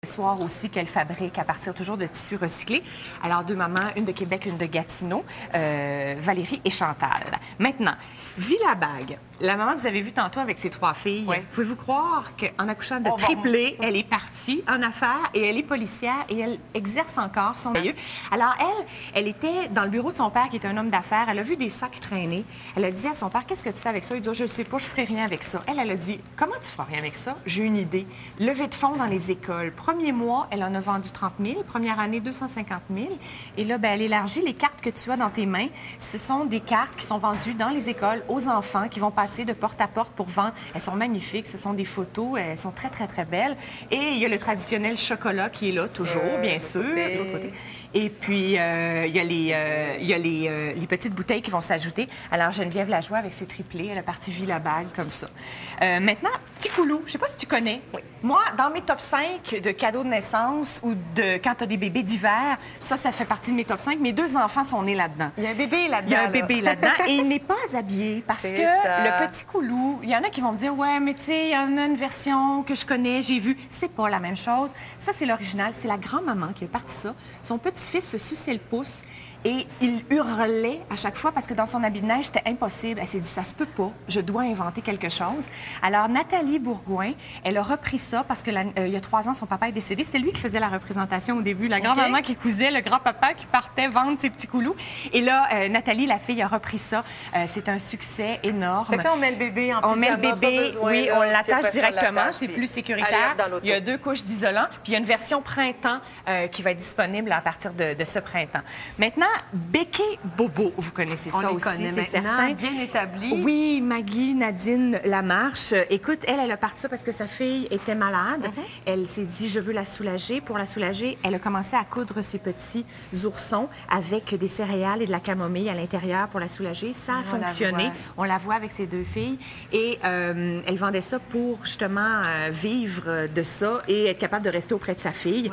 accessoires aussi qu'elle fabrique à partir toujours de tissus recyclés. Alors, deux mamans, une de Québec, une de Gatineau, Valérie et Chantal. Maintenant, Villa Bague, la maman que vous avez vue tantôt avec ses trois filles, pouvez-vous croire qu'en accouchant de triplés, elle est partie en affaires et elle est policière et elle exerce encore son métier. Alors, elle était dans le bureau de son père qui est un homme d'affaires. Elle a vu des sacs traîner. Elle a dit à son père, qu'est-ce que tu fais avec ça? Il dit, je ne sais pas, je ne ferai rien avec ça. Elle a dit, comment tu feras rien avec ça? J'ai une idée. Levée de fonds dans les écoles. Premier mois, elle en a vendu 30 000. Première année, 250 000. Et là, elle élargit les cartes que tu as dans tes mains. Ce sont des cartes qui sont vendues dans les écoles aux enfants qui vont passer de porte à porte pour vendre. Elles sont magnifiques. Ce sont des photos. Elles sont très, très, très belles. Et il y a le traditionnel chocolat qui est là, toujours, bien sûr. De l'autre côté. Et puis, il y a les petites bouteilles qui vont s'ajouter. Alors, Geneviève Lajoie, avec ses triplés, elle a parti Villa Bague comme ça. Maintenant, Petit Coulou, je ne sais pas si tu connais. Oui. Moi, dans mes top 5 de cadeaux de naissance ou de quand tu as des bébés d'hiver, ça fait partie de mes top 5. Mes deux enfants sont nés là-dedans. Il y a un bébé là-dedans. Il y a un bébé là-dedans et il n'est pas habillé parce que le Petit Coulou, il y en a qui vont me dire, ouais, mais tu sais, il y en a une version que je connais, j'ai vue. C'est pas la même chose. Ça, c'est l'original. C'est la grand-maman qui a parti ça. Son petit-fils se suçait le pouce. Et il hurlait à chaque fois parce que dans son habit de neige, c'était impossible. Elle s'est dit, ça se peut pas, je dois inventer quelque chose. Alors, Nathalie Bourgoin, elle a repris ça parce que il y a 3 ans, son papa est décédé. C'était lui qui faisait la représentation au début. La grand-maman qui cousait, le grand-papa qui partait vendre ses petits coulous. Et là, Nathalie, la fille, a repris ça. C'est un succès énorme. Fait que là, on met le bébé en On met le bébé, oui, on l'attache directement. C'est plus sécuritaire. Il y a 2 couches d'isolant. Puis il y a une version printemps qui va être disponible à partir de ce printemps. Maintenant, Béquet Bobo, vous connaissez ça aussi, c'est certain. Bien établi. Oui, Maggie Nadine Lamarche. Écoute, elle a parti ça parce que sa fille était malade. Elle s'est dit, je veux la soulager. Pour la soulager, elle a commencé à coudre ses petits oursons avec des céréales et de la camomille à l'intérieur pour la soulager. Ça a fonctionné. On la voit avec ses 2 filles. Et elle vendait ça pour justement vivre de ça et être capable de rester auprès de sa fille.